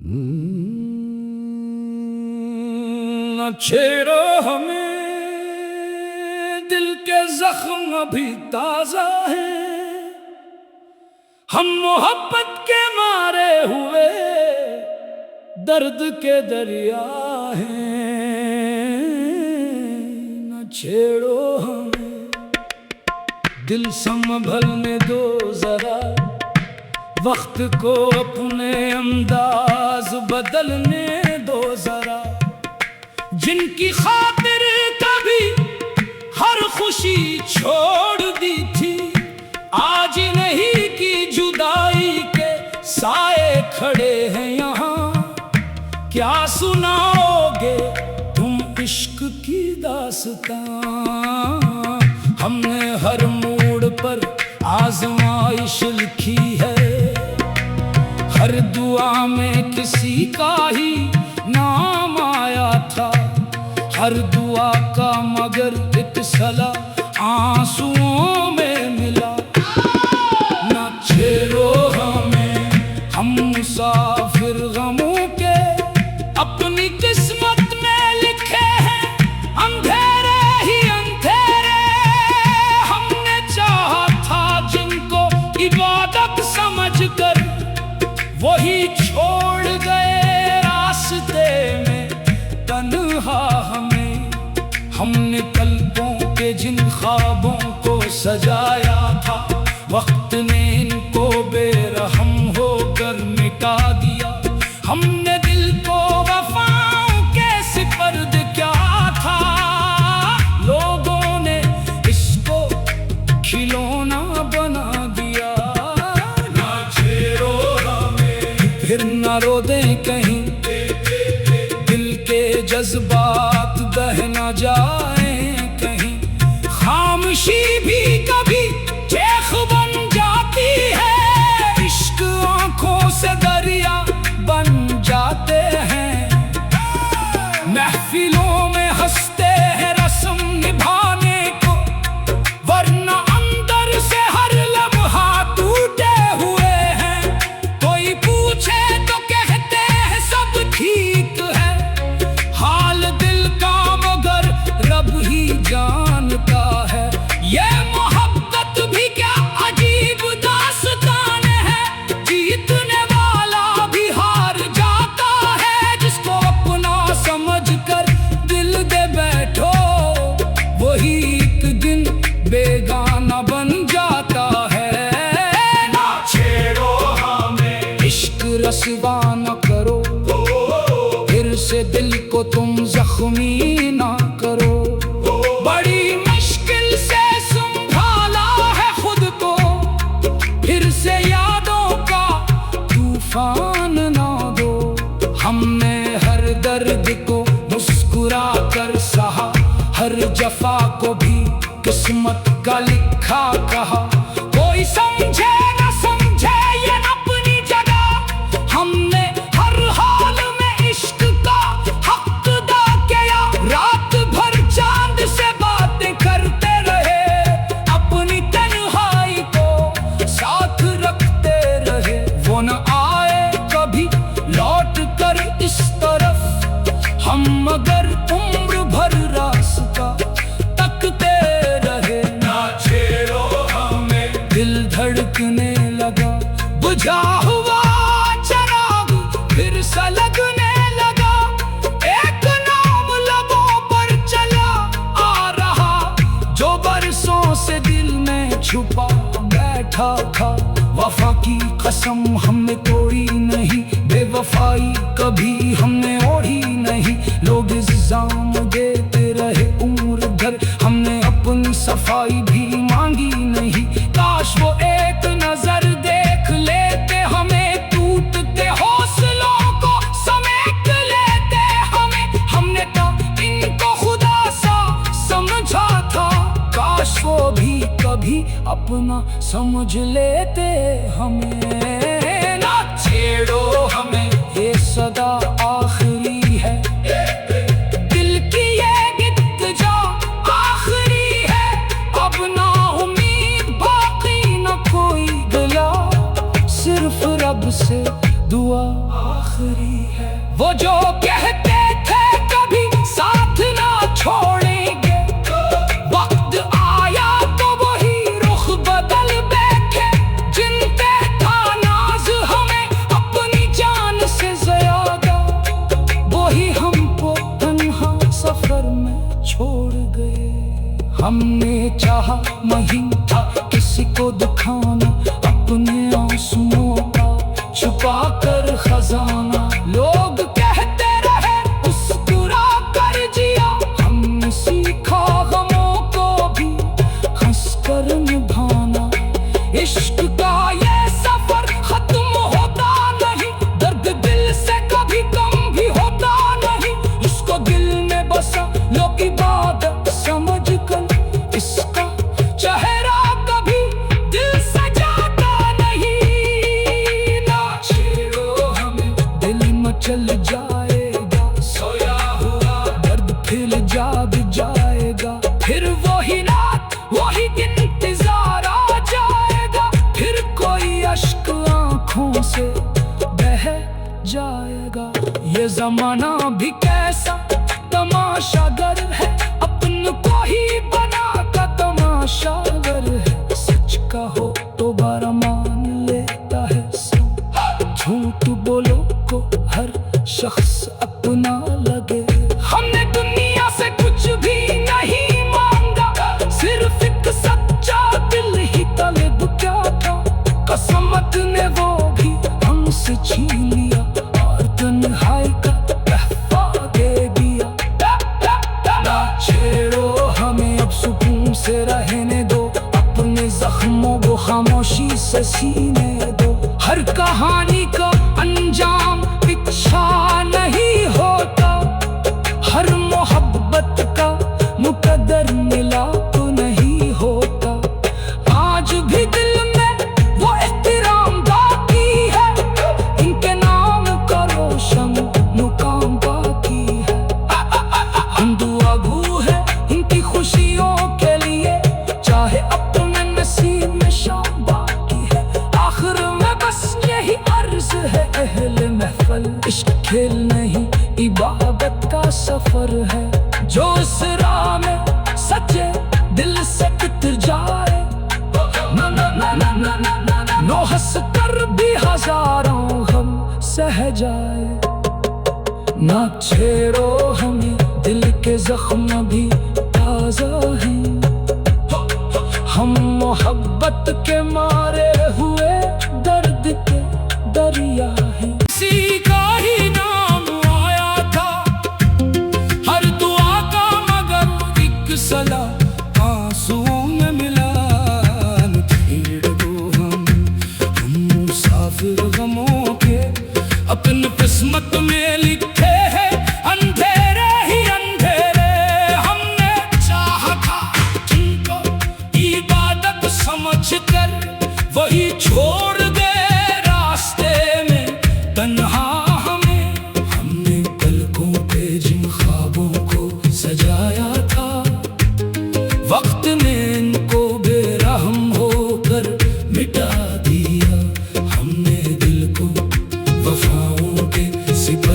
न छेड़ो हमें, दिल के जख्म अभी ताजा है। हम मोहब्बत के मारे हुए दर्द के दरिया हैं। न छेड़ो हमें, दिल संभलने दो जरा, वक्त को अपने अंदाज बदलने दो जरा। जिनकी खातिर कभी हर खुशी छोड़ दी थी, आज नहीं की जुदाई के साए खड़े हैं यहाँ। क्या सुनाओगे तुम इश्क की दास्तां? हमने हर मोड़ पर आजमाइश लिखी है, हर दुआ में किसी का ही नाम आया था। हर दुआ का मगर एक सला आंसुओं में मिला। न छेड़ो हमें, हम मुसाफिर गमों के अपनी किस्मत में लिखे हैं अंधेरे ही अंधेरे। हमने चाहा था जिनको इबादत समझकर, वही छोड़ गए रास्ते में तन्हा हमें। हमने कल्पों के जिन ख्वाबों को सजाया था, वक्त ने इनको बेरहम होकर मिटा दिया। हमने दिल को वफाओं के सिपर्द क्या था, लोगों ने इसको खिलौना बना दिया। ना छेड़ो हमें, फिर न रो दें कहीं, दिल के जज्बात बह न जाए कहीं। खामोशी भी कभी चेख बन जाती है, इश्क आंखों से दरिया बन जाते हैं। महफिलों में हंसते हैं रस्म निभाने को, वरना अंदर से हर लम्हा टूटे हुए हैं। कोई पूछे तो कहते हैं सब ठीक है, हाल दिल का मगर रब ही जानता है। ये मोहब्बत भी क्या अजीब दास्तान है, जीतने वाला भी हार जाता है। जिसको अपना समझकर दिल दे बैठो, वही एक दिन बेगाना बन जाता है। ना छेड़ो हमें, इश्क रस्वा न करो, फिर से दिल को तुम जख्मी ना करो। बड़ी मुश्किल से संभाला है खुद को, फिर से यादों का तूफान ना दो। हमने हर दर्द को मुस्कुरा कर सहा, हर जफा को भी किस्मत का लिखा कहा। कोई समझे न समझे ये अपनी जगह, हमने हर हाल में इश्क का हक अदा किया। रात भर चांद से बातें करते रहे, अपनी तन्हाई को साथ रखते रहे। वो न आए कभी लौट कर इस तरफ, हम मगर उम्र भर रास्ता तकते रहे। ना छेड़ो हमें, दिल धड़कने लगा, बुझा हुआ चराग फिर सलगने लगा। एक नाम लबों पर चला आ रहा, जो बरसों से दिल में छुपा बैठा था। वफा की कसम हमने तोड़ी नहीं, बेवफाई कभी हमने ओढ़ी नहीं। लोग इल्जाम देते रहे उम्र भर, हमने अपनी सफाई भी मांगी नहीं। काश वो एक नजर देख लेते हमें, टूटते हौसलों को समेट लेते हमें। हमने तो इनको खुदा सा समझा था, काश वो भी कभी अपना समझ लेते हमें। ना छेड़ो हमें, ये सदा आखिरी है, दिल की ये गीत जो आखिरी है। अब ना उम्मीद बाकी न कोई गिला, सिर्फ रब से दुआ। आखिरी है। वो जो कहते थे कभी साथ ना छोड़ेंगे, वक्त आया तो वही रुख बदल बैठे। जिन पे था नाज हमें अपनी जान से ज्यादा, वही हमको तन्हा सफर में छोड़ गए। हमने चाहा नहीं था किसी को दिखाना अपने आंसुओं का छुपा कर खजाना। लोग कहते रहे मुस्कुरा कर जिया, हमने सीखा गमों को भी हंस कर निभाना। इश्क का ये सफर खत्म होता नहीं, दर्द दिल से कभी कम भी होता नहीं। उसको दिल में बसा लो इबादत समझ कर, इसका चेहरा कभी दिल से जाता नहीं। ना छेड़ो हमें, दिल मचल जाएगा, सोया हुआ दर्द फिर जाग जाएगा। फिर वही रात वही इंतजार आ जाएगा, फिर कोई अश्क आंखों से बह जाएगा। ये जमाना भी कैसा तमाशागर है, अपन को ही बना का तमाशागर है। सच कहो तो बारा मान लेता है सब, झूठ बोलो को हर शख्स अपना लगे। हमने दुनिया से कुछ भी नहीं मांगा, सिर्फ एक सच्चा दिल ही तलब क्या था। कसमत ने वो भी हमसे छीन लिया और तन्हाई का तहफा दे दिया। ना छेड़ो हमें, अब सुकून से रहने दो, अपने जख्मों को खामोशी से सीने दो। हर कहानी का अंजाम इच्छा नहीं होता, हर मोहब्बत का मुकद्दर मिलाप नहीं होता। आज भी दिल में वो एहतराम बाकी है, इनके नाम का रोशन मुकाम बाकी है। हम दुआ गो है इनकी खुशियों के लिए, चाहे अपने नसीब में शाम बाकी है। आखिर में बस यही अर्ज है अहले महफल, इश्क खेल नहीं इबादत का सफर है। जो इस राह में सच्चे दिल से उतर जाए, ना ना ना ना ना ना ना ना, नो हंस कर भी हजारों गम सह जाए। ना छेड़ो हमें, दिल के जख्म भी ताजा हैं, हम मोहब्बत के मारे हुए दर्द के दरिया हैं। किसी का ही नाम आया था हर दुआ का, मगर एक सलाह आंसुओं में मिला। छेड़ दो हम मुसाफिर गमों के, अपनी किस्मत में लिखे हैं अंधेरे ही अंधेरे। हमने चाहा था तुमको इबादत समझ कर, वही छोड़ दे रास्ते में तन्हा हमें। हमने पलकों पे जिन ख्वाबों को सजाया था, वक्त ने इनको बेरहम होकर मिटा दिया। हमने दिल को वफाओं के सिपा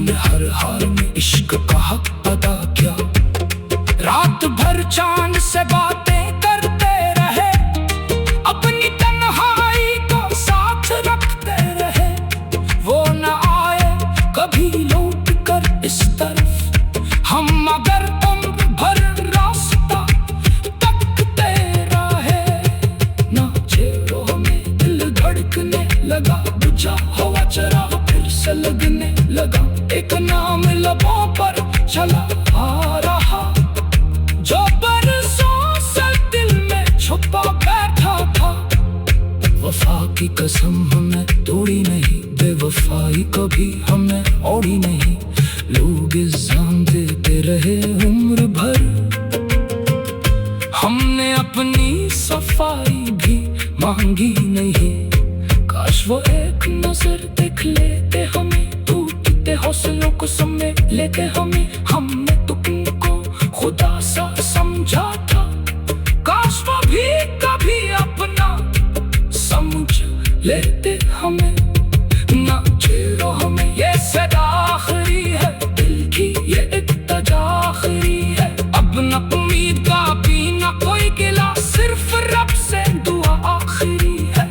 हमने हर हाल में इश्क का हक अदा किया। रात भर चांद से बातें करते रहे, अपनी तन्हाई को साथ रखते रहे। वो न आए कभी लौट कर इस तरफ, हम मगर उम्र भर रास्ता तकते रहे। ना छेड़ो हमें दिल धड़कने लगा, बुझा हुआ चराग फिर से लगने लगा। एक नाम लबों पर चला आ रहा, जो बरसों से दिल में छुपा बैठा था। वफा की कसम हमने तोड़ी नहीं, बेवफाई कभी हमने ओढ़ी नहीं। लोग इल्जाम देते रहे उम्र भर, हमने अपनी सफाई भी मांगी नहीं। काश वो एक नजर देख लेते हमें, टूटते हौसलों को समेट लेते हमें। हमने तुमको खुदा सा समझा था, काश वो भी कभी अपना समझ लेते हमें। ना छेड़ो हमें ये सदा आखिरी है, दिल की ये इत्तजा आखिरी है। अब न उम्मीद का भी न कोई गिला, सिर्फ रब से दुआ आखिरी है।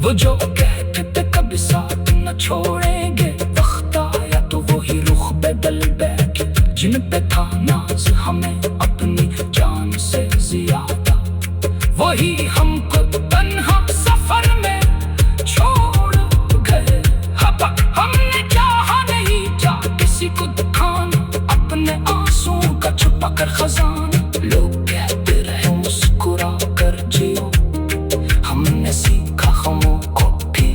वो जो कहते थे कभी साथ न छोड़ेंगे, वक्त आया तो वही रुख बदल बैठे। जिन पे था नाज हमें अपनी जान से ज्यादा, वही हमको तन्हा सफर में छोड़ गए। हमने चाहा नहीं था किसी को दिखाना, अपने आंसुओं का छुपा कर खजाना। लोग कहते रहे मुस्कुरा कर जियो, हमने सीखा खामों को भी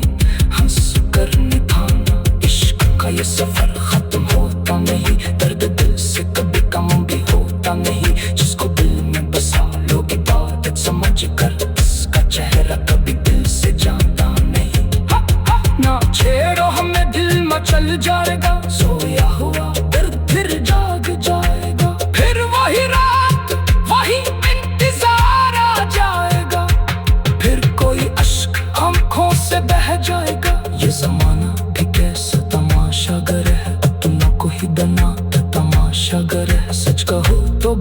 हंस कर निभाना। इश्क का ये सफर खत्म होता नहीं, दर्द दिल से कभी कम भी होता नहीं। जिसको दिल में बसा लोग इबादत समझ कर, इसका चेहरा कभी दिल से जाता नहीं। ना छेड़ो हमें दिल मचल जाएगा, सोया हुआ दर्द फिर जाग जाएगा। फिर वही रात वही इंतजार आ जाएगा, फिर कोई अश्क आंखों से बह जाएगा। ये जमाना भी कैसा तमाशागर है, अपनों को ही बनाता तमाशागर है। सच कहो तो